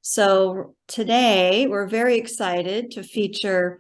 So today we're very excited to feature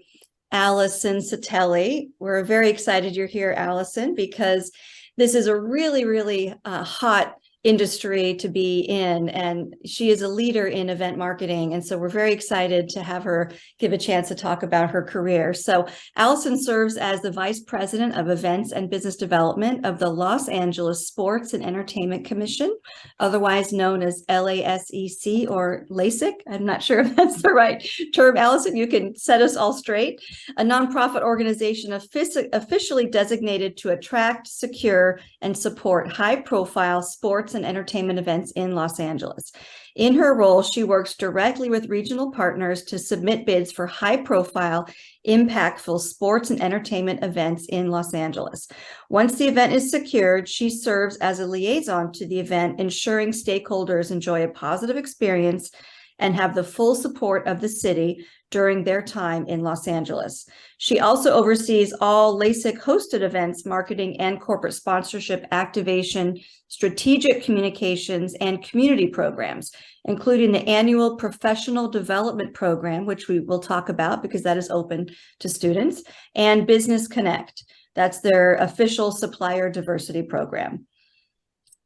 Allison Citelli. We're very excited you're here, Allison, because this is a really hot industry to be in, and she is a leader in event marketing. And so we're very excited to have her give a chance to talk about her career. So Allison serves as the Vice President of Events and Business Development of the Los Angeles Sports and Entertainment Commission, otherwise known as LASEC or LASEC. I'm not sure if that's the right term. Allison, you can set us all straight. A nonprofit organization officially designated to attract, secure, and support high-profile sports and entertainment events in Los Angeles. In her role, she works directly with regional partners to submit bids for high-profile, impactful sports and entertainment events in Los Angeles. Once the event is secured, she serves as a liaison to the event, ensuring stakeholders enjoy a positive experience and have the full support of the city during their time in Los Angeles. She also oversees all LASEC hosted events, marketing and corporate sponsorship, activation, strategic communications, and community programs, including the annual professional development program, which we will talk about because that is open to students, and Business Connect. That's their official supplier diversity program.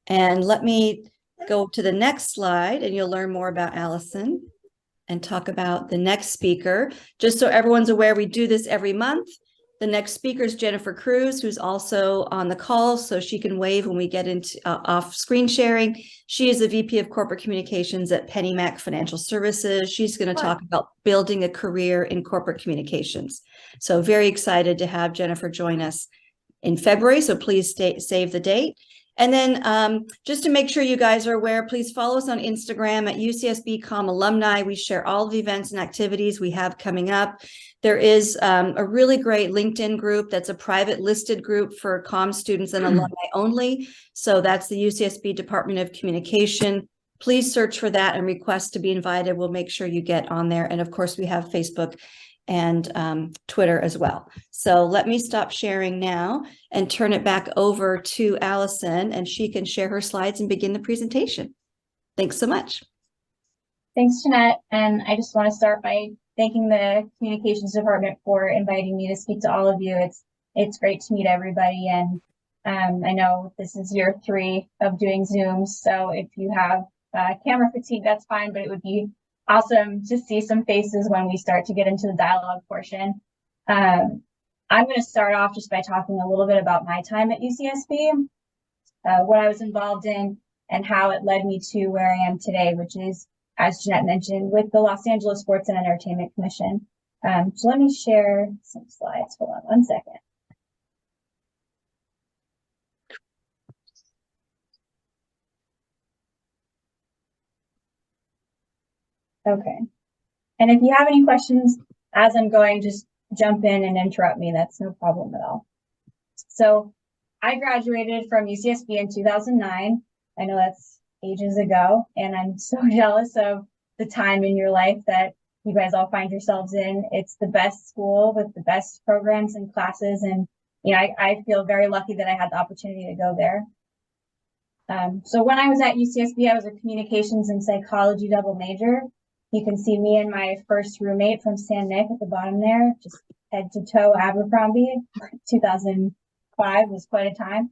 And let me go to the next slide and you'll learn more about Allison and talk about the next speaker. Just so everyone's aware, we do this every month. The next speaker is Jennifer Cruz, who's also on the call, so she can wave when we get into off screen sharing. She is the VP of Corporate Communications at PennyMac Financial Services. She's going to talk about building a career in corporate communications. So very excited to have Jennifer join us in February, so please save the date. And then just to make sure you guys are aware, please follow us on Instagram at UCSB Comm Alumni. We share all of the events and activities we have coming up. There is a really great LinkedIn group that's a private listed group for Comm students and alumni only. So that's the UCSB Department of Communication. Please search for that and request to be invited. We'll make sure you get on there. And of course, we have Facebook and Twitter as well. So let me stop sharing now and turn it back over to Allison, and she can share her slides and begin the presentation. Thanks so much. Thanks, Jeanette. And I just want to start by thanking the communications department for inviting me to speak to all of you. It's great to meet everybody. And I know this is year 3 of doing Zooms. So if you have camera fatigue, that's fine, but it would be awesome to see some faces when we start to get into the dialogue portion. I'm going to start off just by talking a little bit about my time at UCSB, what I was involved in, and how it led me to where I am today, which is, as Jeanette mentioned, with the Los Angeles Sports and Entertainment Commission. So let me share some slides. Hold on one second. Okay. And if you have any questions as I'm going, just jump in and interrupt me. That's no problem at all. So I graduated from UCSB in 2009. I know that's ages ago, and I'm so jealous of the time in your life that you guys all find yourselves in. It's the best school with the best programs and classes. And, you know, I feel very lucky that I had the opportunity to go there. So when I was at UCSB, I was a communications and psychology double major. You can see me and my first roommate from San Nick at the bottom there, just head to toe Abercrombie. 2005 was quite a time.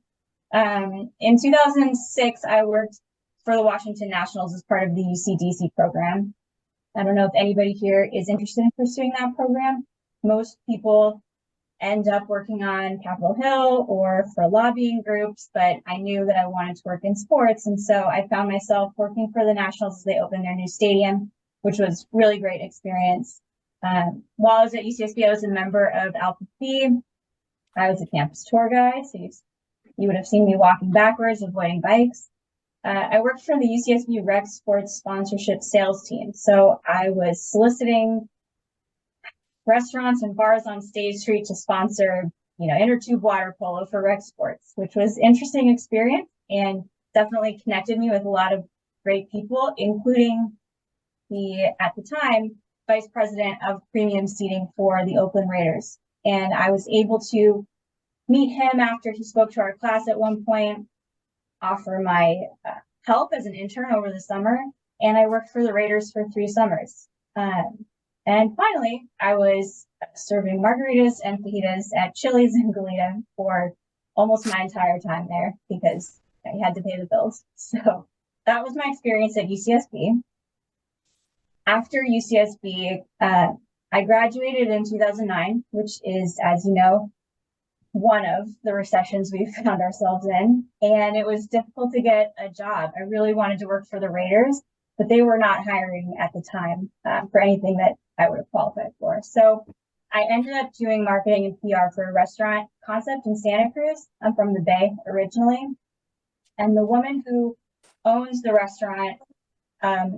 In 2006, I worked for the Washington Nationals as part of the UCDC program. I don't know if anybody here is interested in pursuing that program. Most people end up working on Capitol Hill or for lobbying groups, but I knew that I wanted to work in sports. And so I found myself working for the Nationals as they opened their new stadium, which was really great experience. While I was at UCSB, I was a member of Alpha Phi. I was a campus tour guide, so you would have seen me walking backwards, avoiding bikes. I worked for the UCSB Rec Sports Sponsorship Sales Team. So I was soliciting restaurants and bars on State Street to sponsor, you know, inner tube water polo for rec sports, which was an interesting experience and definitely connected me with a lot of great people, including at the time, vice president of premium seating for the Oakland Raiders. And I was able to meet him after he spoke to our class at one point, offer my help as an intern over the summer. and I worked for the Raiders for 3 summers. And finally, I was serving margaritas and fajitas at Chili's in Goleta for almost my entire time there because I had to pay the bills. So that was my experience at UCSB. After UCSB, I graduated in 2009, which is, as you know, one of the recessions we found ourselves in. And it was difficult to get a job. I really wanted to work for the Raiders, but they were not hiring at the time for anything that I would have qualified for. So I ended up doing marketing and PR for a restaurant concept in Santa Cruz. I'm from the Bay originally. And the woman who owns the restaurant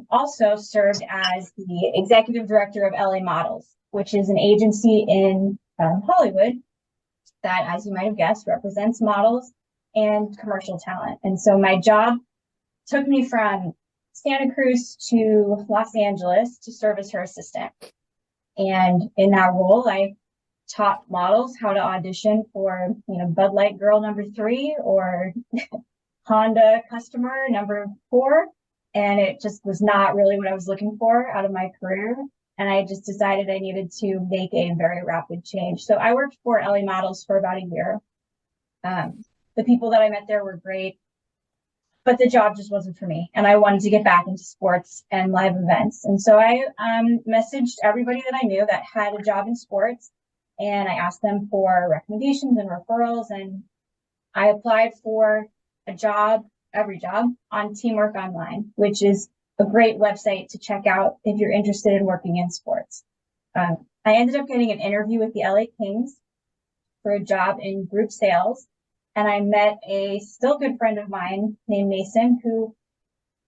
also served as the executive director of LA Models, which is an agency in Hollywood that, as you might have guessed, represents models and commercial talent. And so my job took me from Santa Cruz to Los Angeles to serve as her assistant. And in that role, I taught models how to audition for, Bud Light Girl #3 or Honda customer #4. And it just was not really what I was looking for out of my career. And I just decided I needed to make a very rapid change. So I worked for LA Models for about a year. The people that I met there were great, but the job just wasn't for me. And I wanted to get back into sports and live events. And so I messaged everybody that I knew that had a job in sports, and I asked them for recommendations and referrals. And I applied for every job on Teamwork Online, which is a great website to check out if you're interested in working in sports. I ended up getting an interview with the LA Kings for a job in group sales. And I met a still good friend of mine named Mason, who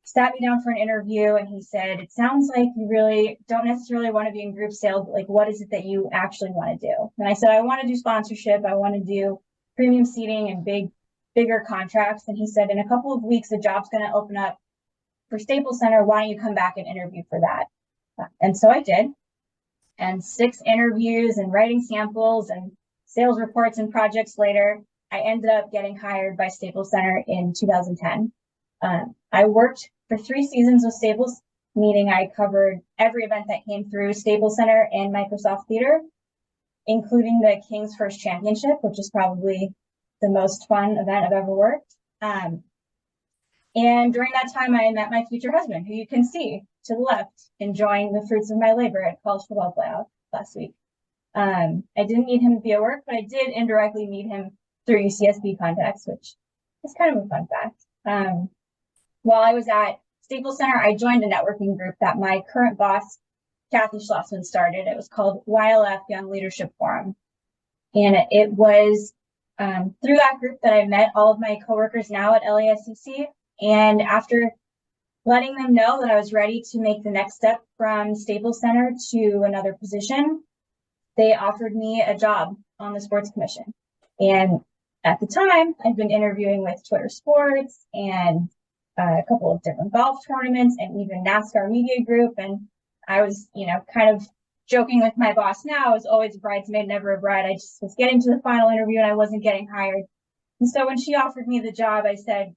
sat me down for an interview, and he said, "It sounds like you really don't necessarily want to be in group sales, but like, what is it that you actually want to do?" And I said, "I want to do sponsorship. I want to do premium seating and bigger contracts." And he said, "In a couple of weeks, the job's going to open up for Staples Center. Why don't you come back and interview for that?" And so I did. And 6 interviews and writing samples and sales reports and projects later, I ended up getting hired by Staples Center in 2010. I worked for 3 seasons with Staples, meaning I covered every event that came through Staples Center and Microsoft Theater, including the Kings First Championship, which is probably the most fun event I've ever worked. And during that time, I met my future husband, who you can see to the left, enjoying the fruits of my labor at College Football Playoff last week. I didn't meet him via work, but I did indirectly meet him through UCSB contacts, which is kind of a fun fact. While I was at Staples Center, I joined a networking group that my current boss, Kathy Schlossman, started. It was called YLF Young Leadership Forum. And it was through that group that I met all of my coworkers now at LASEC. And after letting them know that I was ready to make the next step from Staples Center to another position, they offered me a job on the sports commission. And at the time, I'd been interviewing with Twitter Sports and a couple of different golf tournaments and even NASCAR Media Group. And I was, kind of joking with my boss now. I was always a bridesmaid, never a bride. I just was getting to the final interview and I wasn't getting hired. And so when she offered me the job, I said,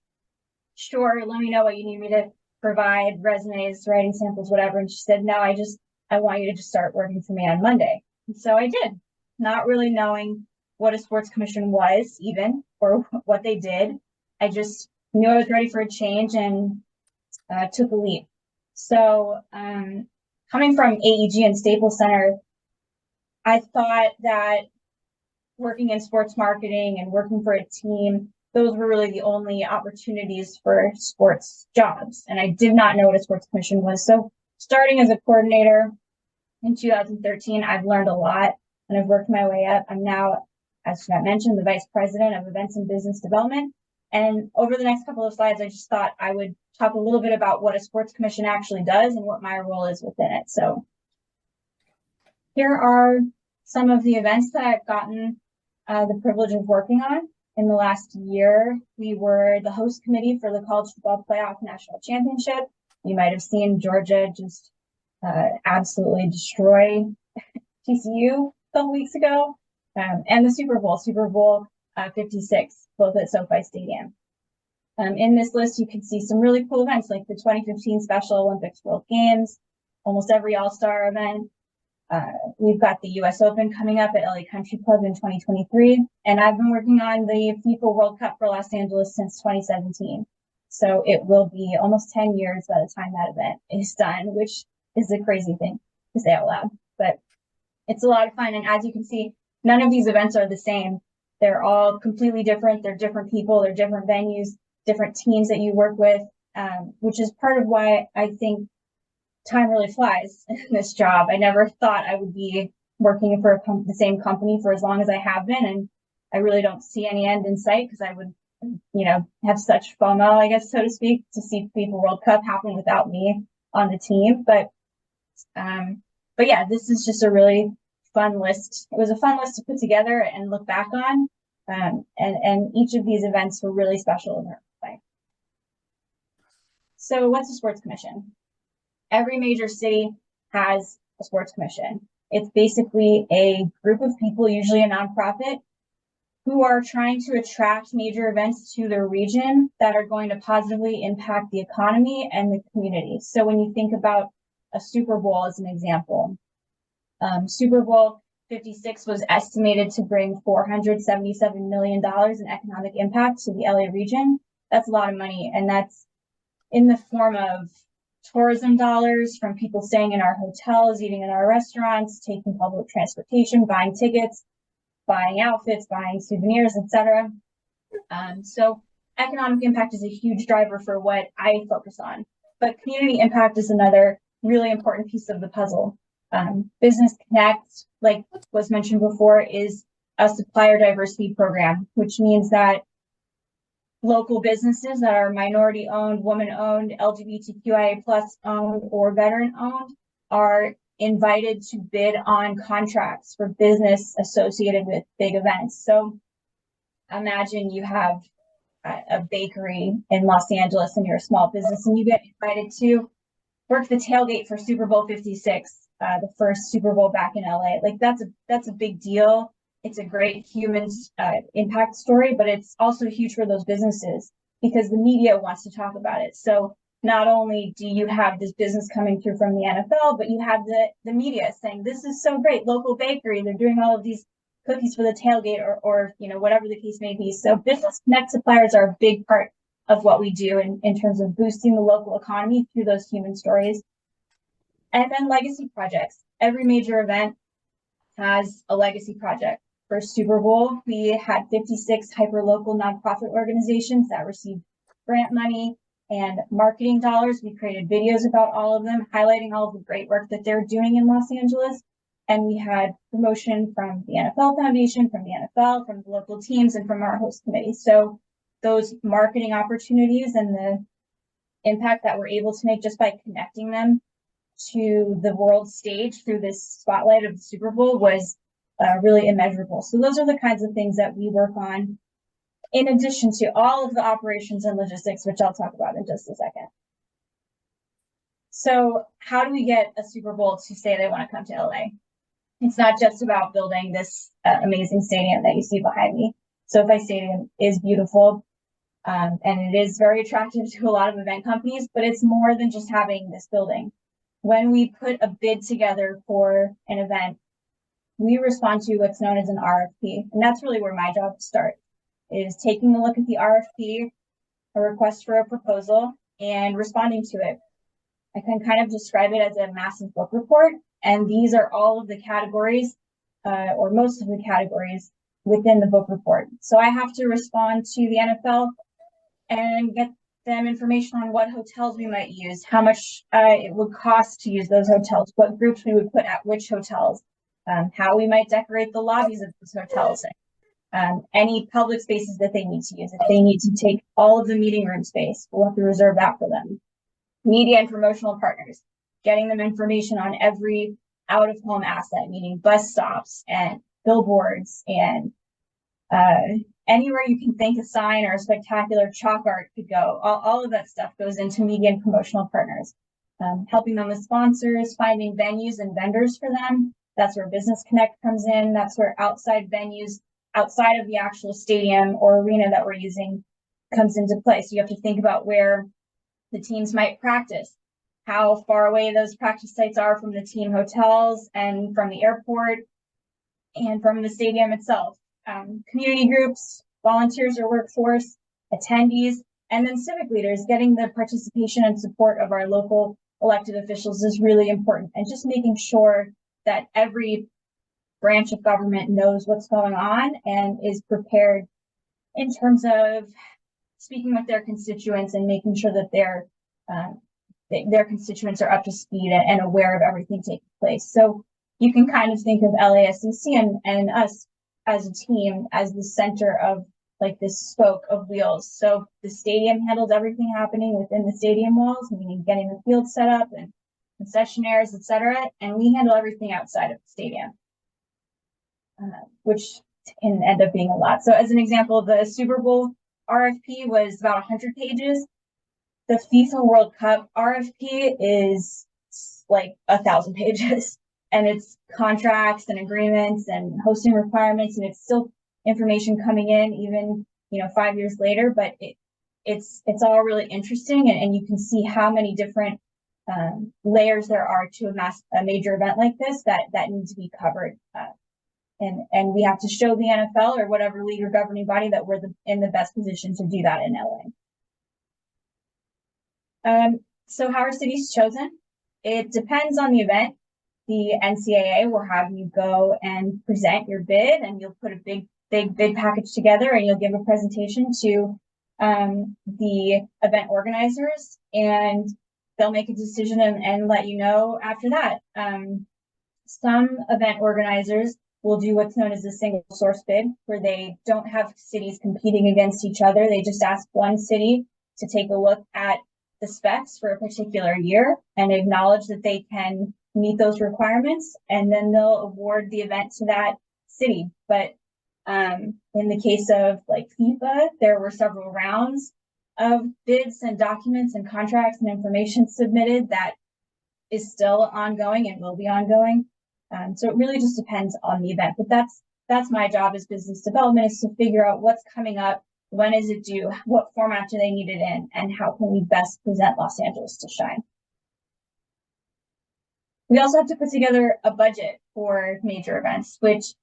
"Sure, let me know what you need me to provide, resumes, writing samples, whatever." And she said, "No, I want you to just start working for me on Monday." And so I did, not really knowing what a sports commission was even, or what they did. I just knew I was ready for a change and took a leap. So coming from AEG and Staples Center, I thought that working in sports marketing and working for a team, those were really the only opportunities for sports jobs. And I did not know what a sports commission was. So starting as a coordinator in 2013, I've learned a lot and I've worked my way up. I'm now, as Jeanette mentioned, the vice president of events and business development. And over the next couple of slides, I just thought I would talk a little bit about what a sports commission actually does and what my role is within it. So here are some of the events that I've gotten the privilege of working on. In the last year, we were the host committee for the College Football Playoff National Championship. You might have seen Georgia just absolutely destroy TCU a couple weeks ago. And the Super Bowl 56, both at SoFi Stadium. In this list, you can see some really cool events like the 2015 Special Olympics World Games, almost every All-Star event. We've got the US Open coming up at LA Country Club in 2023. And I've been working on the FIFA World Cup for Los Angeles since 2017. So it will be almost 10 years by the time that event is done, which is a crazy thing to say out loud. But it's a lot of fun. And as you can see, none of these events are the same. They're all completely different. They're different people, they're different venues, different teams that you work with, which is part of why I think time really flies in this job. I never thought I would be working for the same company for as long as I have been, and I really don't see any end in sight because I would, have such FOMO, I guess, so to speak, to see FIFA World Cup happen without me on the team. But yeah, this is just a really fun list. It was a fun list to put together and look back on, and each of these events were really special in their own way. So what's a sports commission? Every major city has a sports commission. It's basically a group of people, usually a nonprofit, who are trying to attract major events to their region that are going to positively impact the economy and the community. So when you think about a Super Bowl as an example, Super Bowl 56 was estimated to bring $477 million in economic impact to the LA region. That's a lot of money, and that's in the form of tourism dollars from people staying in our hotels, eating in our restaurants, taking public transportation, buying tickets, buying outfits, buying souvenirs, etc. So economic impact is a huge driver for what I focus on. But community impact is another really important piece of the puzzle. Business Connect, like was mentioned before, is a supplier diversity program, which means that local businesses that are minority owned, woman owned, LGBTQIA plus owned, or veteran owned are invited to bid on contracts for business associated with big events. So imagine you have a bakery in Los Angeles and you're a small business and you get invited to work the tailgate for Super Bowl 56, the first Super Bowl back in LA. Like that's a big deal. It's a great human impact story, but it's also huge for those businesses because the media wants to talk about it. So not only do you have this business coming through from the NFL, but you have the media saying, this is so great, local bakery, they're doing all of these cookies for the tailgate or whatever the case may be. So Business Connect suppliers are a big part of what we do in terms of boosting the local economy through those human stories. And then legacy projects. Every major event has a legacy project. For Super Bowl, we had 56 hyper-local nonprofit organizations that received grant money and marketing dollars. We created videos about all of them, highlighting all of the great work that they're doing in Los Angeles. And we had promotion from the NFL Foundation, from the NFL, from the local teams, and from our host committee. So those marketing opportunities and the impact that we're able to make just by connecting them to the world stage through this spotlight of the Super Bowl was really immeasurable. So those are the kinds of things that we work on in addition to all of the operations and logistics, which I'll talk about in just a second. So how do we get a Super Bowl to say they want to come to LA? It's not just about building this amazing stadium that you see behind me. SoFi Stadium is beautiful, and it is very attractive to a lot of event companies, but it's more than just having this building. When we put a bid together for an event, we respond to what's known as an RFP. And that's really where my job starts, is taking a look at the RFP, a request for a proposal, and responding to it. I can kind of describe it as a massive book report. And these are all of the categories, or most of the categories within the book report. So I have to respond to the NFL and get them information on what hotels we might use, how much it would cost to use those hotels, what groups we would put at which hotels, how we might decorate the lobbies of those hotels, any public spaces that they need to use. If they need to take all of the meeting room space, we'll have to reserve that for them. Media and promotional partners, getting them information on every out-of-home asset, meaning bus stops and billboards and anywhere you can think a sign or a spectacular chalk art could go. All of that stuff goes into media and promotional partners. Helping them with sponsors, finding venues and vendors for them. That's where Business Connect comes in. That's where outside venues, outside of the actual stadium or arena that we're using, comes into play. So you have to think about where the teams might practice, how far away those practice sites are from the team hotels and from the airport and from the stadium itself. Community groups, volunteers or workforce, attendees, and then civic leaders. Getting the participation and support of our local elected officials is really important, and just making sure that every branch of government knows what's going on and is prepared in terms of speaking with their constituents and making sure that their constituents are up to speed and aware of everything taking place. So you can kind of think of LASEC and us as a team as the center of like this spoke of wheels. So the stadium handles everything happening within the stadium walls, meaning getting the field set up and concessionaires, etc. And we handle everything outside of the stadium, which can end up being a lot. So as an example, the Super Bowl RFP was about 100 pages. The FIFA World Cup RFP is like 1,000 pages, and it's contracts and agreements and hosting requirements, and it's still information coming in even 5 years later. But it's all really interesting, and you can see how many different layers there are to a major event like this that need to be covered. And we have to show the NFL or whatever league or governing body that we're in the best position to do that in LA. So how are cities chosen? It depends on the event. The NCAA will have you go and present your bid, and you'll put a big bid package together, and you'll give a presentation to the event organizers, and they'll make a decision and let you know after that. Some event organizers will do what's known as a single source bid, where they don't have cities competing against each other. They just ask one city to take a look at the specs for a particular year and acknowledge that they can meet those requirements, and then they'll award the event to that city. But in the case of like FIFA, there were several rounds of bids and documents and contracts and information submitted that is still ongoing and will be ongoing. So it really just depends on the event. But that's my job as business development, is to figure out what's coming up, when is it due, what format do they need it in, and how can we best present Los Angeles to shine. We also have to put together a budget for major events, which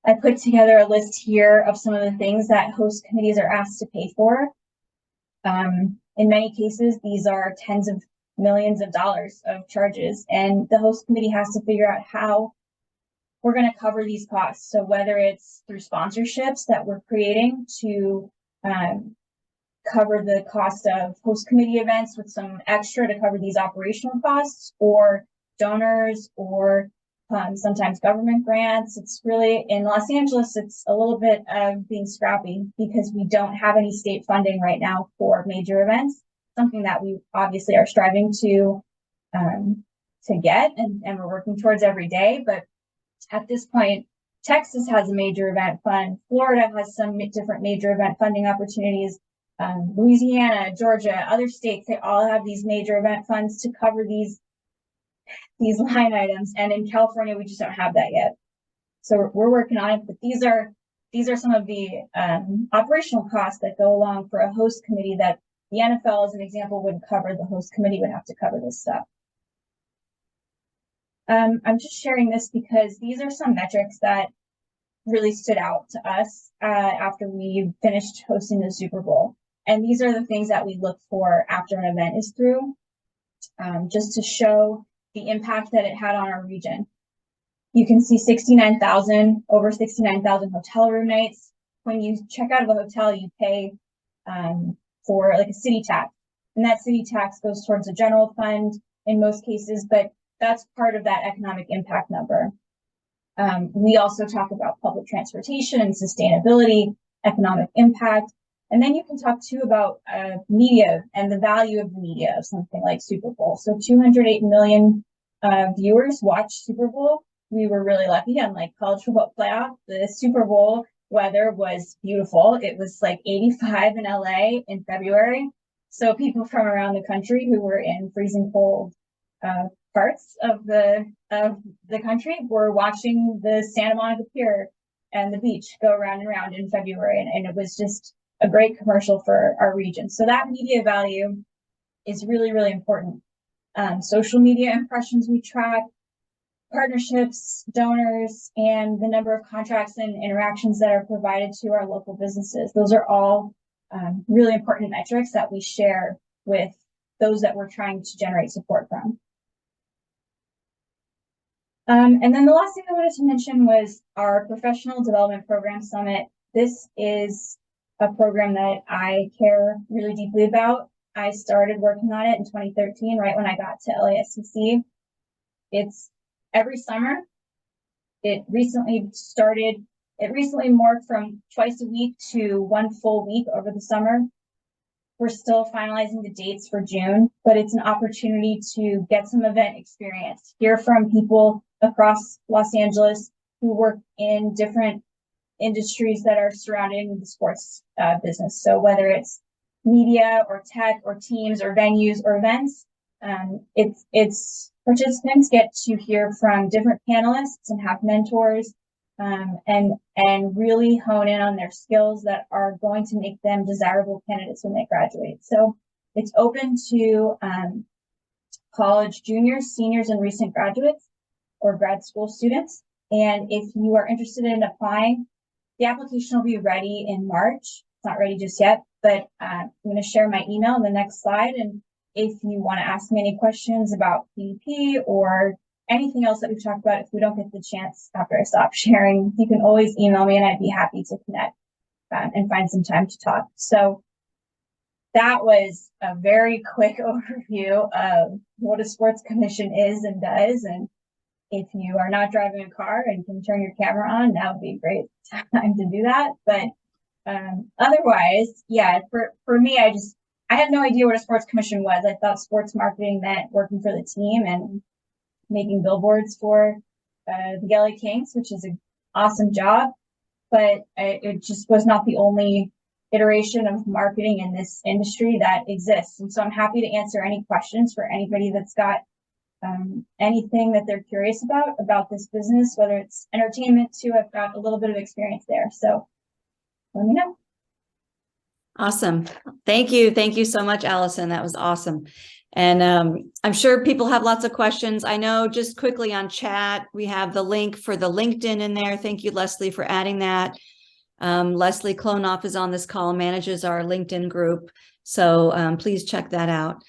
I put together a list here of some of the things that host committees are asked to pay for. In many cases, these are tens of millions of dollars of charges, and the host committee has to figure out how we're going to cover these costs. So whether it's through sponsorships that we're creating to cover the cost of host committee events with some extra to cover these operational costs, or donors, or sometimes government grants. It's really, in Los Angeles, it's a little bit of being scrappy because we don't have any state funding right now for major events, something that we obviously are striving to get and we're working towards every day. But at this point, Texas has a major event fund. Florida has some different major event funding opportunities. Louisiana, Georgia, other states, they all have these major event funds to cover these line items. And in California, we just don't have that yet. So we're working on it, but these are some of the operational costs that go along for a host committee that the NFL, as an example, wouldn't cover. The host committee would have to cover this stuff. I'm just sharing this because these are some metrics that really stood out to us after we finished hosting the Super Bowl. And these are the things that we look for after an event is through, just to show the impact that it had on our region. You can see over 69,000 hotel room nights. When you check out of a hotel, you pay for like a city tax, and that city tax goes towards a general fund in most cases, but that's part of that economic impact number. We also talk about public transportation and sustainability, economic impact, and then you can talk too about media and the value of the media of something like Super Bowl. So 208 million viewers watched Super Bowl. We were really lucky. Unlike college football playoff, the Super Bowl weather was beautiful. It was like 85 in LA in February. So people from around the country who were in freezing cold parts of the country were watching the Santa Monica Pier and the beach go around and around in February. And it was just a great commercial for our region. So that media value is really, really important. Social media impressions we track, partnerships, donors, and the number of contracts and interactions that are provided to our local businesses. Those are all really important metrics that we share with those that we're trying to generate support from. And then the last thing I wanted to mention was our Professional Development Program Summit. This is a program that I care really deeply about. I started working on it in 2013, right when I got to LASEC. It's every summer. It recently morphed from twice a week to one full week over the summer. We're still finalizing the dates for June, but it's an opportunity to get some event experience, hear from people across Los Angeles who work in different industries that are surrounding the sports business. So whether it's media or tech or teams or venues or events, it's participants get to hear from different panelists and have mentors, and really hone in on their skills that are going to make them desirable candidates when they graduate. So it's open to college juniors, seniors, and recent graduates or grad school students. And if you are interested in applying, the application will be ready in March. It's not ready just yet, but I'm going to share my email on the next slide. And if you want to ask me any questions about PDP or anything else that we've talked about, if we don't get the chance after I stop sharing, you can always email me and I'd be happy to connect and find some time to talk. So that was a very quick overview of what a sports commission is and does. And if you are not driving a car and can turn your camera on, that would be a great time to do that. But otherwise, yeah, for me, I had no idea what a sports commission was. I thought sports marketing meant working for the team and making billboards for the LA Kings, which is an awesome job. But it just was not the only iteration of marketing in this industry that exists. And so I'm happy to answer any questions for anybody that's got anything that they're curious about this business, whether it's entertainment too. I've got a little bit of experience there. So let me know. Awesome. Thank you. Thank you so much, Allison. That was awesome. And I'm sure people have lots of questions. I know just quickly on chat, we have the link for the LinkedIn in there. Thank you, Leslie, for adding that. Leslie Klonoff is on this call, manages our LinkedIn group. So please check that out.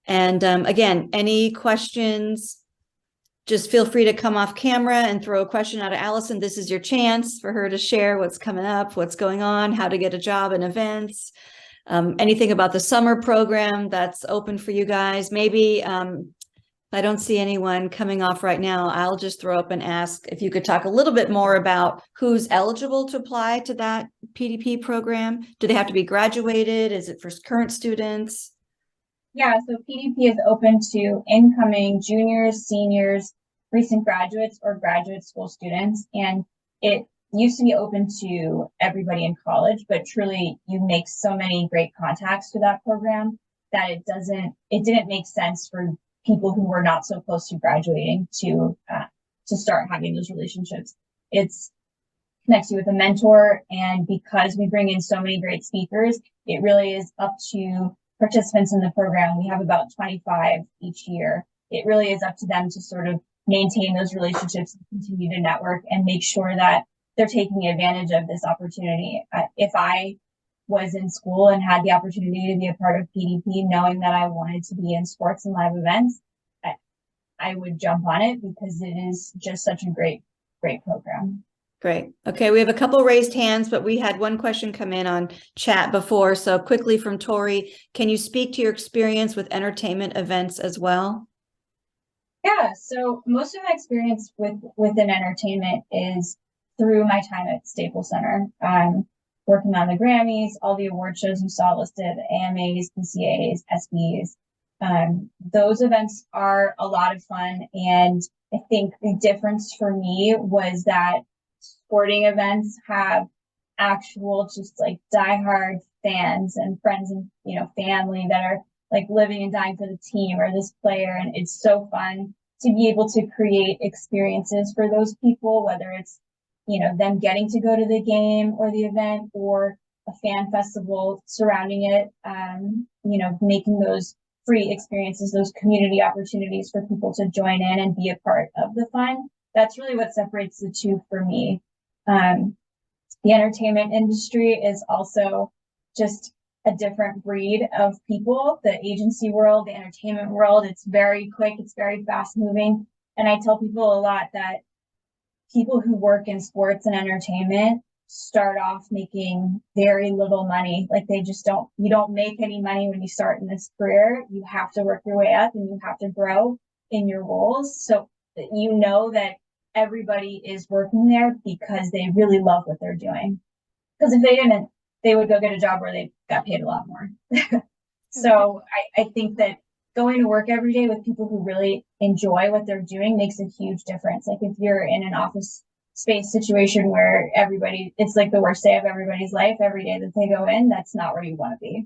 And again, any questions, just feel free to come off camera and throw a question out of Allison. This is your chance for her to share what's coming up, what's going on, how to get a job in events, anything about the summer program that's open for you guys. Maybe if I don't see anyone coming off right now, I'll just throw up and ask if you could talk a little bit more about who's eligible to apply to that PDP program. Do they have to be graduated? Is it for current students? Yeah, so PDP is open to incoming juniors, seniors, recent graduates, or graduate school students. And it used to be open to everybody in college, but truly you make so many great contacts to that program that it didn't make sense for people who were not so close to graduating to start having those relationships. It's connects you with a mentor. And because we bring in so many great speakers, it really is up to participants in the program. We have about 25 each year. It really is up to them to sort of maintain those relationships and continue to network and make sure that they're taking advantage of this opportunity. If I was in school and had the opportunity to be a part of PDP, knowing that I wanted to be in sports and live events, I would jump on it because it is just such a great program. Great. Okay, we have a couple raised hands, but we had one question come in on chat before. So quickly from Tori, can you speak to your experience with entertainment events as well? Yeah, so most of my experience within entertainment is through my time at Staples Center. Working on the Grammys, all the award shows you saw listed, AMAs, PCAs, SBs. Those events are a lot of fun. And I think the difference for me was that sporting events have actual just like diehard fans and friends and family that are like living and dying for the team or this player, and it's so fun to be able to create experiences for those people, whether it's them getting to go to the game or the event, or a fan festival surrounding it, you know, making those free experiences, those community opportunities for people to join in and be a part of the fun. That's really what separates the two for me. The entertainment industry is also just a different breed of people. The agency world, the entertainment world, it's very quick, it's very fast moving. And I tell people a lot that people who work in sports and entertainment start off making very little money. Like you don't make any money when you start in this career. You have to work your way up and you have to grow in your roles. So that you know that everybody is working there because they really love what they're doing. Because if they didn't, they would go get a job where they got paid a lot more. So I think that going to work every day with people who really enjoy what they're doing makes a huge difference. Like if you're in an office space situation where it's like the worst day of everybody's life every day that they go in, that's not where you want to be.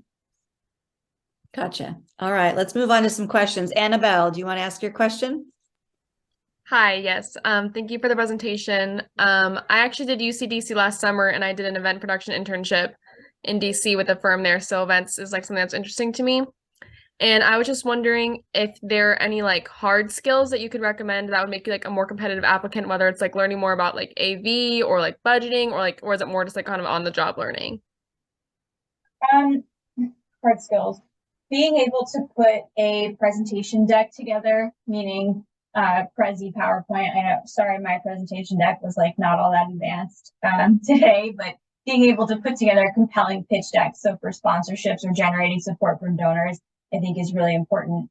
Gotcha. All right, let's move on to some questions. Annabelle, do you want to ask your question? Hi, yes. Thank you for the presentation. I actually did UCDC last summer and I did an event production internship in DC with a firm there. So events is like something that's interesting to me. And I was just wondering if there are any like hard skills that you could recommend that would make you like a more competitive applicant, whether it's like learning more about like AV or like budgeting or is it more just like kind of on the job learning? Hard skills. Being able to put a presentation deck together, meaning Prezi PowerPoint. I know, sorry, my presentation deck was like not all that advanced today, but being able to put together a compelling pitch deck. So for sponsorships or generating support from donors, I think is really important.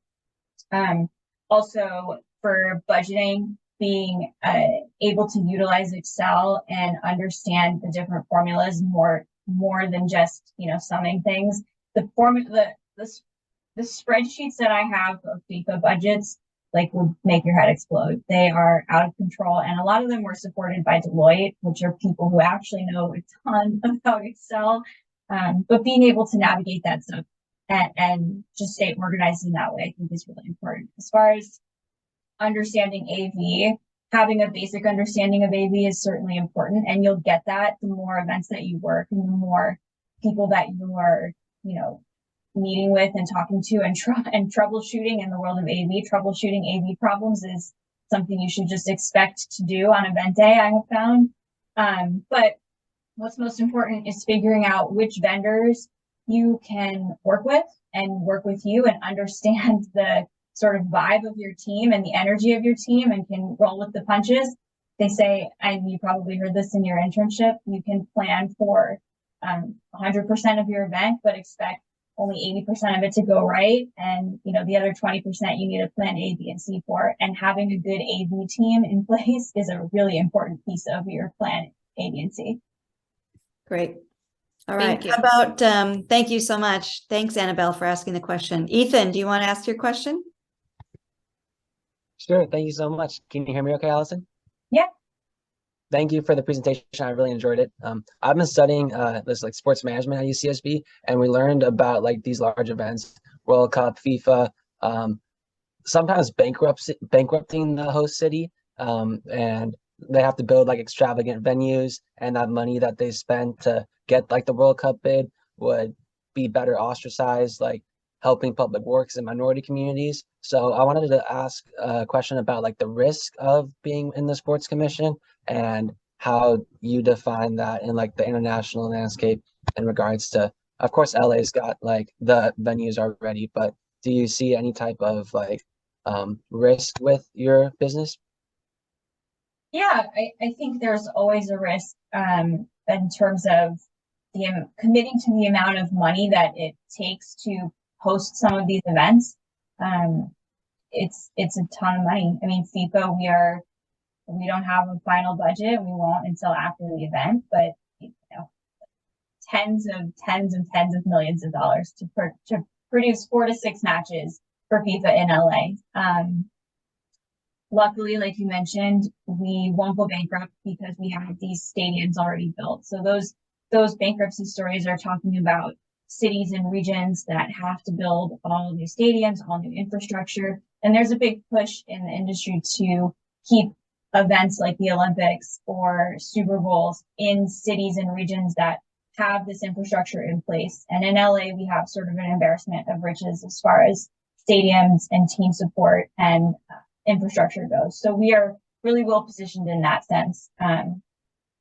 Also for budgeting, being able to utilize Excel and understand the different formulas more than just, you know, summing things. The spreadsheets that I have of FIFA budgets like would make your head explode. They are out of control. And a lot of them were supported by Deloitte, which are people who actually know a ton about Excel. But being able to navigate that stuff and just stay organized in that way, I think is really important. As far as understanding AV, having a basic understanding of AV is certainly important. And you'll get that the more events that you work and the more people that you are, you know, meeting with and talking to and troubleshooting in the world of AV. Troubleshooting AV problems is something you should just expect to do on event day, I have found. But what's most important is figuring out which vendors you can work with and work with you and understand the sort of vibe of your team and the energy of your team and can roll with the punches. They say, and you probably heard this in your internship, you can plan for 100% of your event, but expect only 80% of it to go right. And, you know, the other 20% you need to plan A, B, and C for. And having a good AV team in place is a really important piece of your plan A, B, and C. Great. All right. Thank you. How about, thank you so much. Thanks, Annabelle, for asking the question. Ethan, do you want to ask your question? Sure. Thank you so much. Can you hear me okay, Allison? Yeah. Thank you for the presentation. I really enjoyed it. I've been studying this like sports management at UCSB, and we learned about like these large events, World Cup, FIFA, sometimes bankrupting the host city, and they have to build like extravagant venues, and that money that they spend to get like the World Cup bid would be better ostracized, like helping public works and minority communities. So I wanted to ask a question about like the risk of being in the sports commission and how you define that in like the international landscape in regards to, of course, LA's got like the venues already, but do you see any type of like risk with your business? Yeah, I think there's always a risk in terms of committing to the amount of money that it takes to host some of these events. It's a ton of money. I mean, FIFA, we don't have a final budget. We won't until after the event, but you know, tens of millions of dollars to produce 4 to 6 matches for FIFA in LA. Luckily, like you mentioned, we won't go bankrupt because we have these stadiums already built. So those bankruptcy stories are talking about cities and regions that have to build all new stadiums, all new infrastructure. And there's a big push in the industry to keep events like the Olympics or Super Bowls in cities and regions that have this infrastructure in place. And in LA, we have sort of an embarrassment of riches as far as stadiums and team support and infrastructure goes. So we are really well positioned in that sense.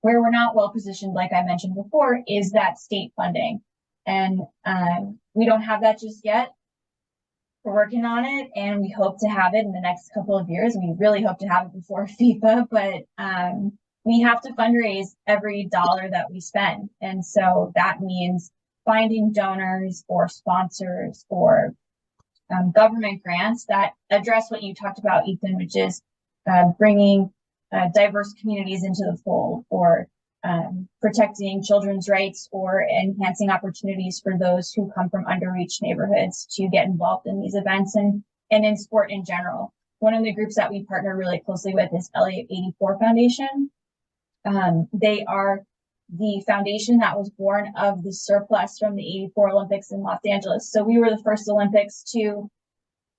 Where we're not well positioned, like I mentioned before, is that state funding. And we don't have that just yet. We're working on it, and we hope to have it in the next couple of years. We really hope to have it before FIFA, but we have to fundraise every dollar that we spend. And so that means finding donors or sponsors or government grants that address what you talked about, Ethan, which is bringing diverse communities into the fold, or protecting children's rights, or enhancing opportunities for those who come from underreached neighborhoods to get involved in these events and in sport in general. One of the groups that we partner really closely with is LA84 Foundation. They are the foundation that was born of the surplus from the 84 Olympics in Los Angeles. So we were the first Olympics to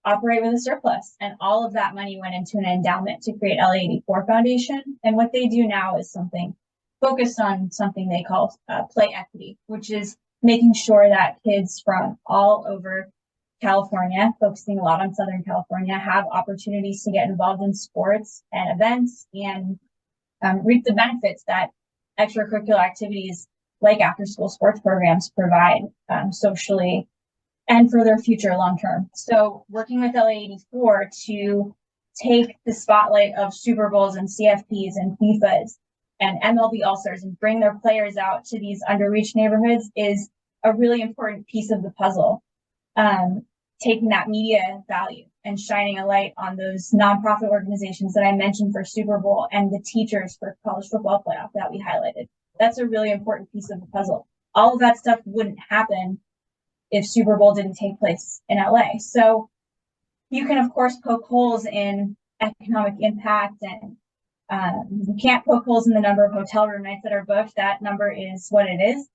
operate with a surplus, and all of that money went into an endowment to create LA84 Foundation. And what they do now is something focused on something they call play equity, which is making sure that kids from all over California, focusing a lot on Southern California, have opportunities to get involved in sports and events and reap the benefits that extracurricular activities like after school sports programs provide socially and for their future long term. So working with LA84 to take the spotlight of Super Bowls and CFPs and FIFAs and MLB All-Stars and bring their players out to these underreached neighborhoods is a really important piece of the puzzle. Taking that media value and shining a light on those nonprofit organizations that I mentioned for Super Bowl and the teachers for college football playoff that we highlighted. That's a really important piece of the puzzle. All of that stuff wouldn't happen if Super Bowl didn't take place in LA. So you can, of course, poke holes in economic impact, and you can't poke holes in the number of hotel room nights that are booked. That number is what it is.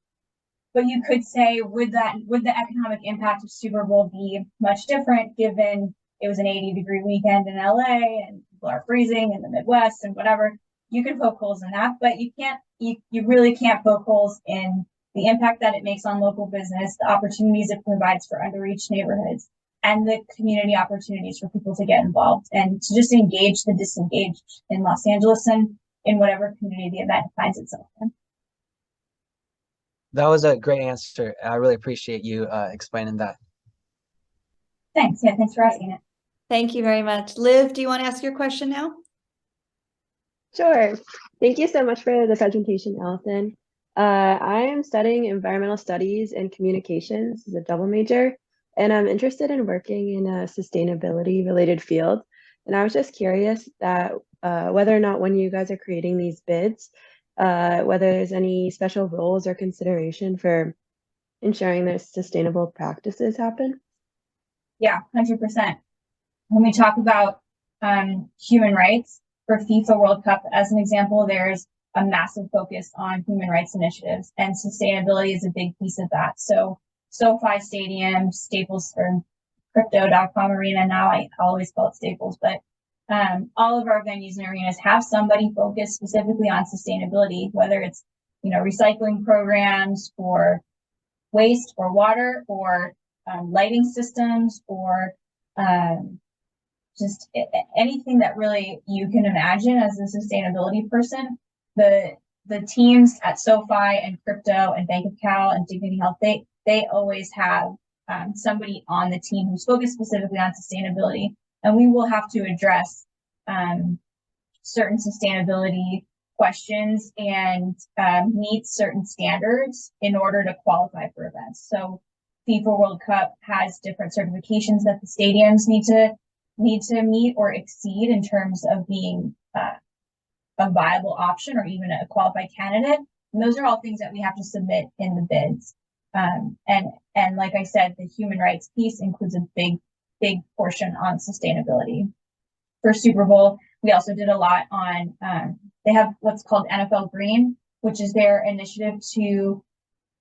But you could say, would the economic impact of Super Bowl be much different given it was an 80-degree weekend in LA and people are freezing in the Midwest and whatever? You can poke holes in that, but you really can't poke holes in the impact that it makes on local business, the opportunities it provides for underreached neighborhoods, and the community opportunities for people to get involved and to just engage the disengaged in Los Angeles and in whatever community the event finds itself in. That was a great answer. I really appreciate you explaining that. Thanks. Yeah, thanks for asking it. Thank you very much. Liv, do you want to ask your question now? Sure. Thank you so much for the presentation, Allison. I am studying environmental studies and communications as a double major, and I'm interested in working in a sustainability related field. And I was just curious that whether or not when you guys are creating these bids, whether there's any special rules or consideration for ensuring that sustainable practices happen. Yeah, 100%. When we talk about human rights for FIFA World Cup, as an example, there's a massive focus on human rights initiatives, and sustainability is a big piece of that. So SoFi Stadium, Staples, or Crypto.com Arena, now I always call it Staples, but all of our venues and arenas have somebody focused specifically on sustainability, whether it's, recycling programs for waste or water, or lighting systems, or just anything that really you can imagine as a sustainability person. The teams at SoFi and Crypto and Bank of Cal and Dignity Health, they always have somebody on the team who's focused specifically on sustainability. And we will have to address certain sustainability questions and meet certain standards in order to qualify for events. So FIFA World Cup has different certifications that the stadiums need to meet or exceed in terms of being a viable option or even a qualified candidate. And those are all things that we have to submit in the bids. And like I said, the human rights piece includes a big portion on sustainability. For Super Bowl, we also did a lot on, they have what's called NFL Green, which is their initiative to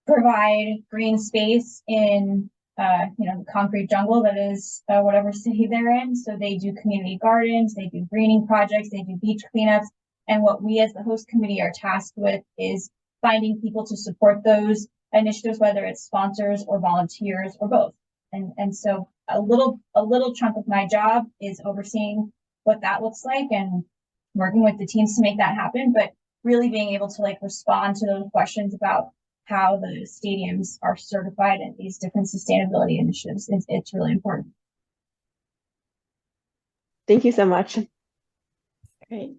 provide green space in, the concrete jungle that is whatever city they're in. So they do community gardens, they do greening projects, they do beach cleanups. And what we as the host committee are tasked with is finding people to support those initiatives, whether it's sponsors or volunteers or both. And so a little chunk of my job is overseeing what that looks like and working with the teams to make that happen, but really being able to like respond to those questions about how the stadiums are certified in these different sustainability initiatives. It's really important. Thank you so much. Great.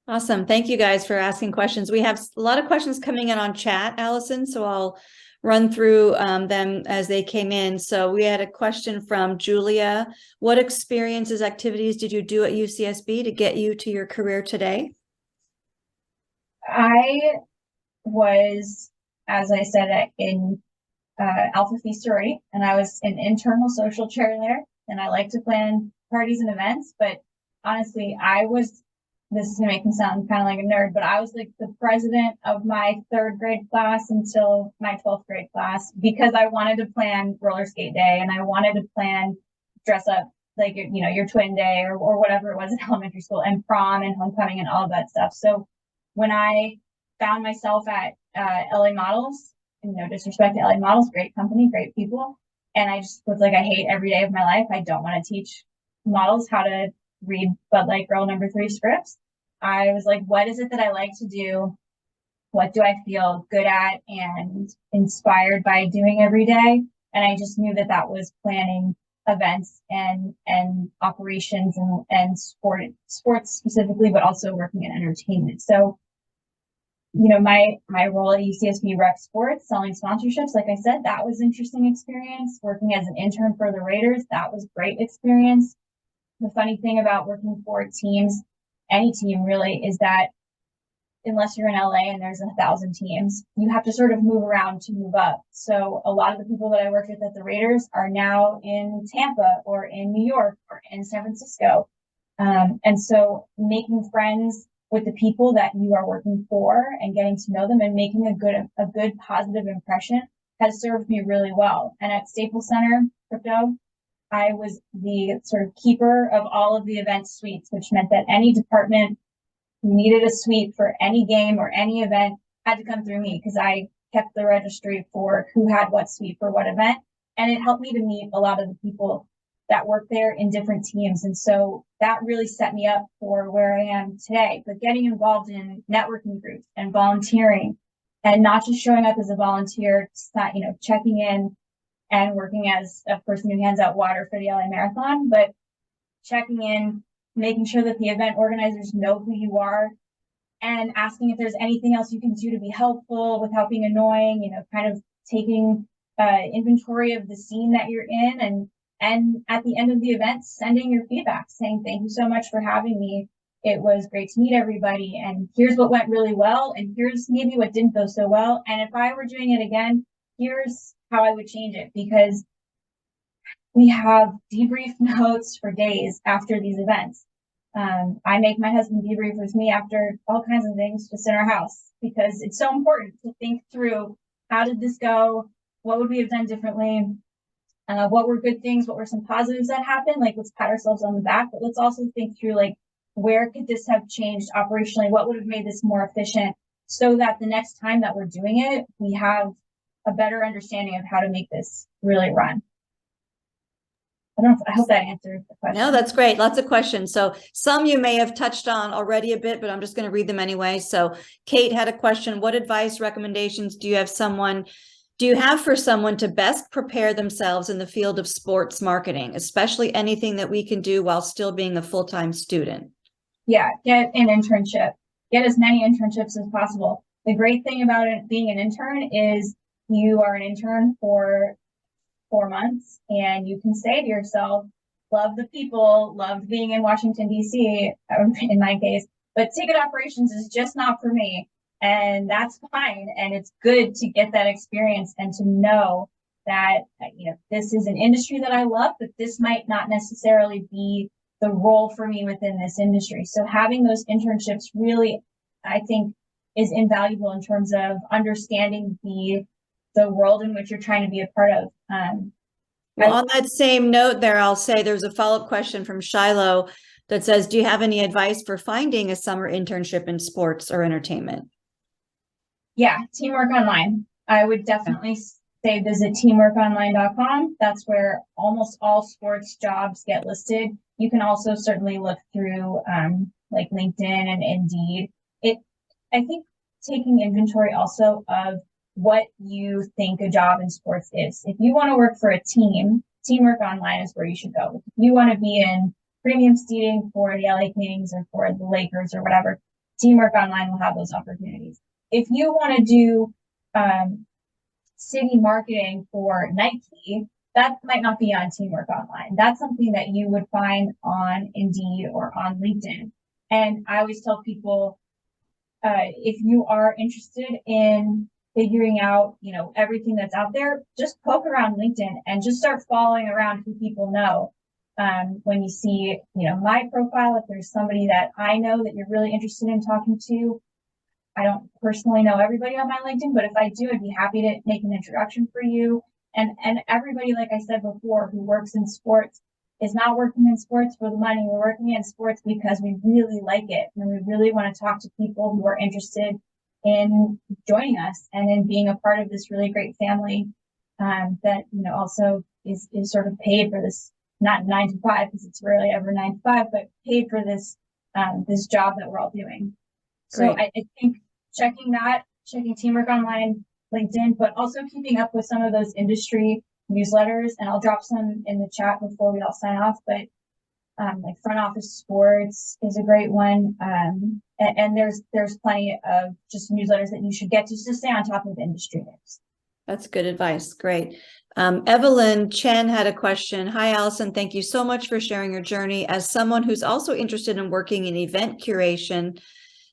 Awesome. Thank you guys for asking questions. We have a lot of questions coming in on chat, Allison, so I'll run through them as they came in. So we had a question from Julia. What experiences, activities did you do at UCSB to get you to your career today? I was, as I said, in Alpha Phi sorority, and I was an internal social chair there, and I like to plan parties and events, but honestly, this is gonna make me sound kind of like a nerd, but I was like the president of my 3rd grade class until my 12th grade class because I wanted to plan roller skate day and I wanted to plan dress up like, you know, your twin day or whatever it was in elementary school, and prom and homecoming and all of that stuff. So when I found myself at LA Models, and no disrespect to LA Models, great company, great people, and I just was like, I hate every day of my life. I don't want to teach models how to read Bud Light Girl #3 scripts. I was like, what is it that I like to do? What do I feel good at and inspired by doing every day? And I just knew that that was planning events and operations and sports specifically, but also working in entertainment. So, you know, my role at UCSB Rec Sports, selling sponsorships, like I said, that was an interesting experience. Working as an intern for the Raiders, that was great experience. The funny thing about working for teams, any team really, is that unless you're in LA and there's 1,000 teams, you have to sort of move around to move up. So a lot of the people that I worked with at the Raiders are now in Tampa or in New York or in San Francisco. And so making friends with the people that you are working for and getting to know them and making a good positive impression has served me really well. And at Staples Center Crypto, I was the sort of keeper of all of the event suites, which meant that any department who needed a suite for any game or any event had to come through me because I kept the registry for who had what suite for what event. And it helped me to meet a lot of the people that work there in different teams. And so that really set me up for where I am today. But getting involved in networking groups and volunteering and not just showing up as a volunteer, you know, checking in and working as a person who hands out water for the LA Marathon, but checking in, making sure that the event organizers know who you are, and asking if there's anything else you can do to be helpful without being annoying, you know, kind of taking inventory of the scene that you're in, and at the end of the event, sending your feedback, saying, thank you so much for having me. It was great to meet everybody, and here's what went really well, and here's maybe what didn't go so well. And if I were doing it again, here's how I would change it, because we have debrief notes for days after these events. I make my husband debrief with me after all kinds of things just in our house, because it's so important to think through, how did this go? What would we have done differently? What were good things? What were some positives that happened? Like, let's pat ourselves on the back, but let's also think through, like, where could this have changed operationally? What would have made this more efficient, so that the next time that we're doing it, we have a better understanding of how to make this really run. I hope that answered the question. No, that's great. Lots of questions. So some you may have touched on already a bit, but I'm just going to read them anyway. So Kate had a question. What advice, recommendations do you have for someone to best prepare themselves in the field of sports marketing, especially anything that we can do while still being a full-time student? Yeah, get an internship. Get as many internships as possible. The great thing about it being an intern is you are an intern for 4 months, and you can say to yourself, love the people, loved being in Washington, D.C., in my case, but ticket operations is just not for me. And that's fine. And it's good to get that experience and to know that, you know, this is an industry that I love, but this might not necessarily be the role for me within this industry. So having those internships really, I think, is invaluable in terms of understanding the world in which you're trying to be a part of. Well, on that same note there, I'll say there's a follow-up question from Shiloh that says, do you have any advice for finding a summer internship in sports or entertainment? Yeah, Teamwork Online. I would definitely say visit teamworkonline.com. That's where almost all sports jobs get listed. You can also certainly look through like LinkedIn and Indeed. I think taking inventory also of what you think a job in sports is. If you want to work for a team, Teamwork Online is where you should go. If you want to be in premium seating for the LA Kings or for the Lakers or whatever, Teamwork Online will have those opportunities. If you want to do city marketing for Nike, that might not be on Teamwork Online. That's something that you would find on Indeed or on LinkedIn. And I always tell people, if you are interested in figuring out, everything that's out there, just poke around LinkedIn and just start following around who people know. When you see, my profile, if there's somebody that I know that you're really interested in talking to, I don't personally know everybody on my LinkedIn, but if I do, I'd be happy to make an introduction for you. And everybody, like I said before, who works in sports is not working in sports for the money. We're working in sports because we really like it. And we really want to talk to people who are interested in joining us and in being a part of this really great family that, also is sort of paid for this, not 9 to 5, because it's rarely ever 9 to 5, but paid for this, this job that we're all doing. So I think checking Teamwork Online, LinkedIn, but also keeping up with some of those industry newsletters, and I'll drop some in the chat before we all sign off, but like Front Office Sports is a great one. And there's plenty of just newsletters that you should get to stay on top of industry news. That's good advice. Great. Evelyn Chen had a question. Hi, Allison. Thank you so much for sharing your journey. As someone who's also interested in working in event curation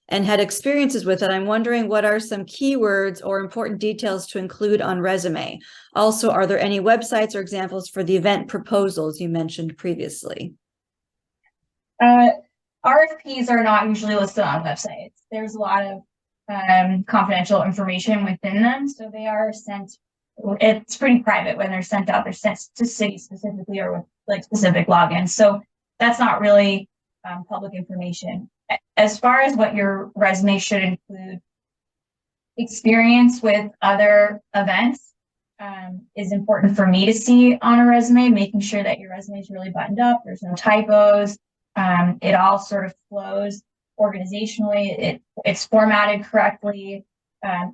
and had experiences with it, I'm wondering what are some keywords or important details to include on resume? Also, are there any websites or examples for the event proposals you mentioned previously? RFPs are not usually listed on websites. There's a lot of confidential information within them, so they are sent. It's pretty private when they're sent out. They're sent to cities specifically or with like specific logins. So that's not really public information. As far as what your resume should include, experience with other events is important for me to see on a resume, making sure that your resume is really buttoned up, there's no typos, it all sort of flows organizationally, it's formatted correctly.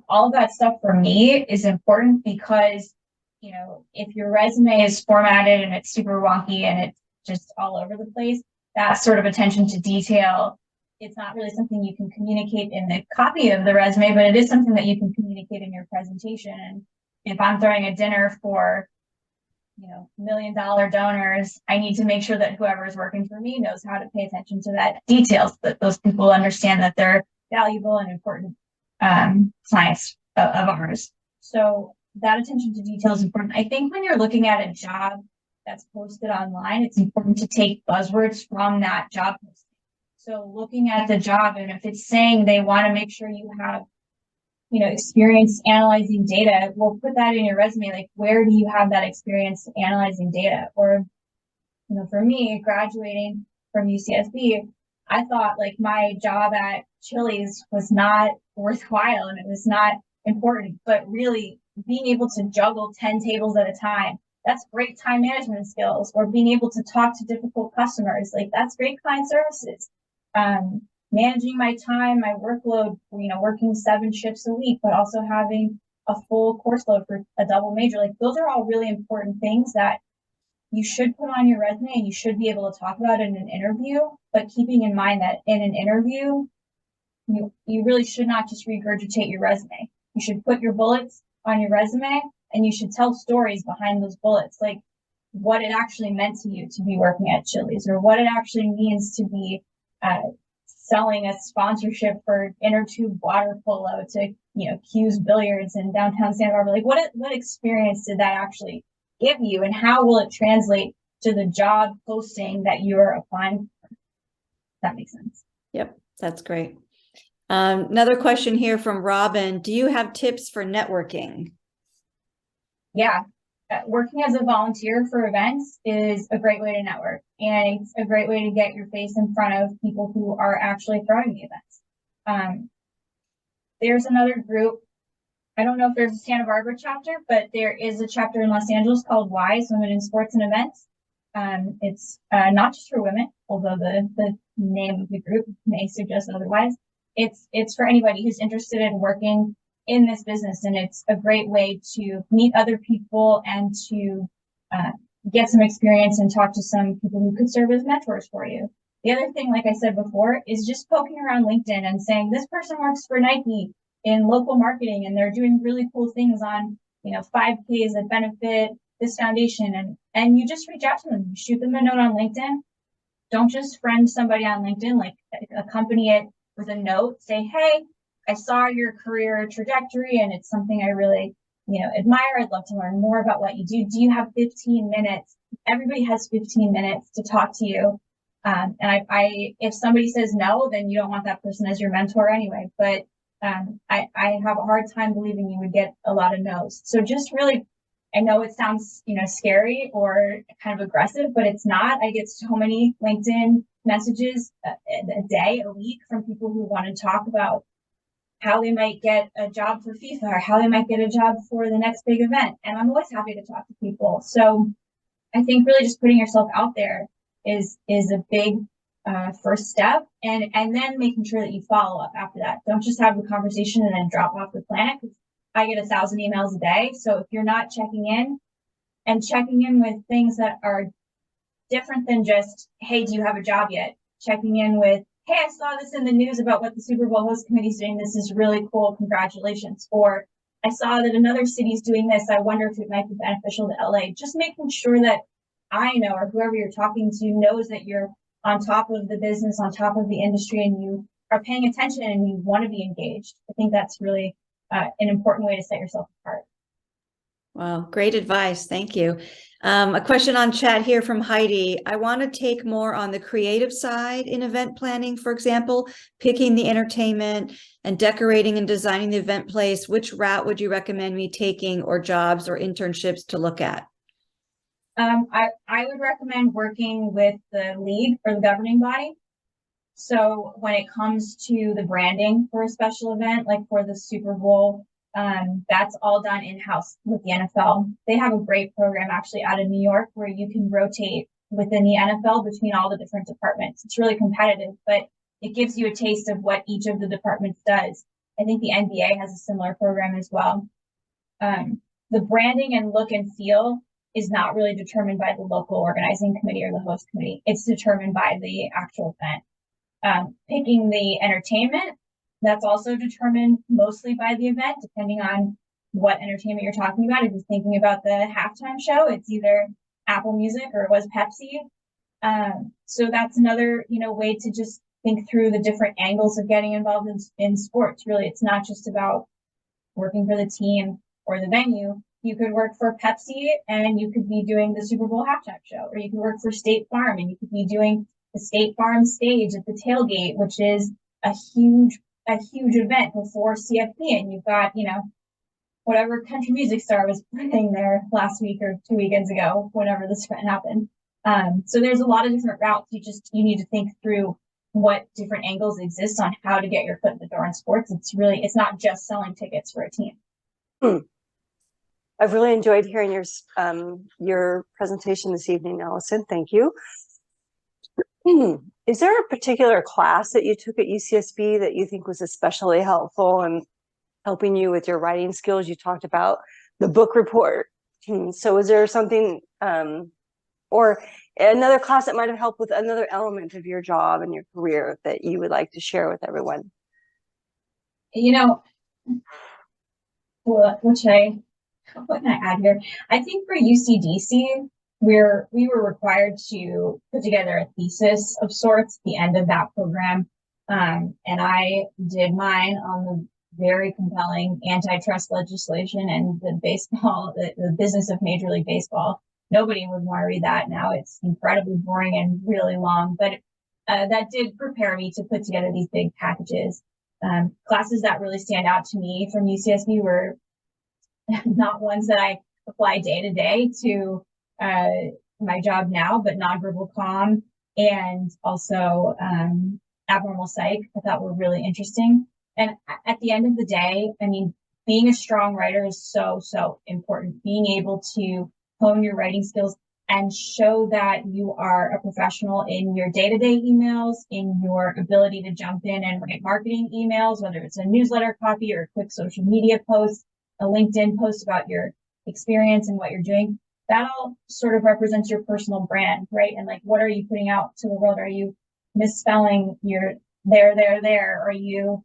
All of that stuff for me is important because, if your resume is formatted and it's super wonky and it's just all over the place, that sort of attention to detail, it's not really something you can communicate in the copy of the resume, but it is something that you can communicate in your presentation. And if I'm throwing a dinner for, $1 million donors, I need to make sure that whoever is working for me knows how to pay attention to that details, that those people understand that they're valuable and important clients of ours. So that attention to detail is important. I think when you're looking at a job that's posted online, it's important to take buzzwords from that job posting. So looking at the job, and if it's saying they want to make sure you have, experience analyzing data, we'll put that in your resume. Like, where do you have that experience analyzing data? Or, for me, graduating from UCSB, I thought like my job at Chili's was not worthwhile and it was not important, but really being able to juggle 10 tables at a time, that's great time management skills. Or being able to talk to difficult customers, like that's great client services. Managing my time, my workload, working 7 shifts a week, but also having a full course load for a double major. Like those are all really important things that you should put on your resume and you should be able to talk about in an interview, but keeping in mind that in an interview, you really should not just regurgitate your resume. You should put your bullets on your resume and you should tell stories behind those bullets, like what it actually meant to you to be working at Chili's, or what it actually means to be selling a sponsorship for inner tube water polo to Q's Billiards in downtown Santa Barbara. Like what experience did that actually give you, and how will it translate to the job posting that you're applying for? That makes sense. Yep, that's great. Another question here from Robin. Do you have tips for networking? Yeah. Working as a volunteer for events is a great way to network, and it's a great way to get your face in front of people who are actually throwing the events. There's another group I don't know if there's a Santa Barbara chapter, but there is a chapter in Los Angeles called WISE, Women in Sports and Events. It's not just for women, although the name of the group may suggest otherwise. It's for anybody who's interested in working in this business, and it's a great way to meet other people and to get some experience and talk to some people who could serve as mentors for you. The other thing, like I said before, is just poking around LinkedIn and saying, this person works for Nike in local marketing, and they're doing really cool things on, 5Ks that benefit this foundation. And you just reach out to them, shoot them a note on LinkedIn. Don't just friend somebody on LinkedIn, like accompany it with a note. Say, hey, I saw your career trajectory and it's something I really, admire. I'd love to learn more about what you do. Do you have 15 minutes? Everybody has 15 minutes to talk to you. And I if somebody says no, then you don't want that person as your mentor anyway. But I have a hard time believing you would get a lot of no's. So just really, I know it sounds, scary or kind of aggressive, but it's not. I get so many LinkedIn messages a day, a week from people who want to talk about how they might get a job for FIFA or how they might get a job for the next big event. And I'm always happy to talk to people. So I think really just putting yourself out there is a big first step, and then making sure that you follow up after that. Don't just have the conversation and then drop off the planet, because I get 1,000 emails a day. So if you're not checking in with things that are different than just, hey, do you have a job yet? Checking in with, hey, I saw this in the news about what the Super Bowl host committee is doing. This is really cool. Congratulations. Or I saw that another city's doing this. I wonder if it might be beneficial to LA. Just making sure that I know, or whoever you're talking to knows, that you're on top of the business, on top of the industry, and you are paying attention and you want to be engaged. I think that's really an important way to set yourself apart. Wow, great advice. Thank you. A question on chat here from Heidi. I want to take more on the creative side in event planning, for example, picking the entertainment and decorating and designing the event place. Which route would you recommend me taking, or jobs or internships to look at? I would recommend working with the league or the governing body. So when it comes to the branding for a special event, like for the Super Bowl, that's all done in-house with the NFL. They have a great program actually out of New York where you can rotate within the NFL between all the different departments. It's really competitive, but it gives you a taste of what each of the departments does. I think the NBA has a similar program as well. The branding and look and feel is not really determined by the local organizing committee or the host committee. It's determined by the actual event. Picking the entertainment, that's also determined mostly by the event, depending on what entertainment you're talking about. If you're thinking about the halftime show, it's either Apple Music or it was Pepsi. So that's another, way to just think through the different angles of getting involved in sports. Really, it's not just about working for the team or the venue. You could work for Pepsi and you could be doing the Super Bowl halftime show, or you could work for State Farm and you could be doing the State Farm stage at the tailgate, which is a huge event before CFP. And you've got, whatever country music star was playing there last week or 2 weekends ago, whenever this event happened. So there's a lot of different routes. You need to think through what different angles exist on how to get your foot in the door in sports. It's not just selling tickets for a team. I've really enjoyed hearing your presentation this evening, Allison. Thank you. Is there a particular class that you took at UCSB that you think was especially helpful in helping you with your writing skills? You talked about the book report. So is there something or another class that might have helped with another element of your job and your career that you would like to share with everyone? What can I add here? I think for UCDC, we were required to put together a thesis of sorts at the end of that program. And I did mine on the very compelling antitrust legislation and the business of Major League Baseball. Nobody would want to read that now. It's incredibly boring and really long, but that did prepare me to put together these big packages. Classes that really stand out to me from UCSB were not ones that I apply day to day to my job now, but nonverbal comm and also abnormal psych I thought were really interesting. And at the end of the day, being a strong writer is so, so important. Being able to hone your writing skills and show that you are a professional in your day-to-day emails, in your ability to jump in and write marketing emails, whether it's a newsletter copy or a quick social media post, a LinkedIn post about your experience and what you're doing. That all sort of represents your personal brand, right? And like, what are you putting out to the world? Are you misspelling your there? Are you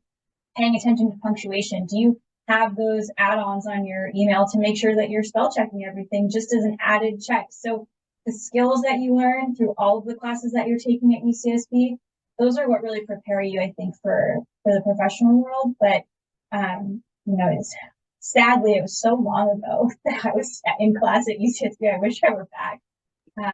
paying attention to punctuation? Do you have those add-ons on your email to make sure that you're spell checking everything just as an added check? So the skills that you learn through all of the classes that you're taking at UCSB, those are what really prepare you, I think, for the professional world. But sadly, it was so long ago that I was in class at UCSB. I wish I were back.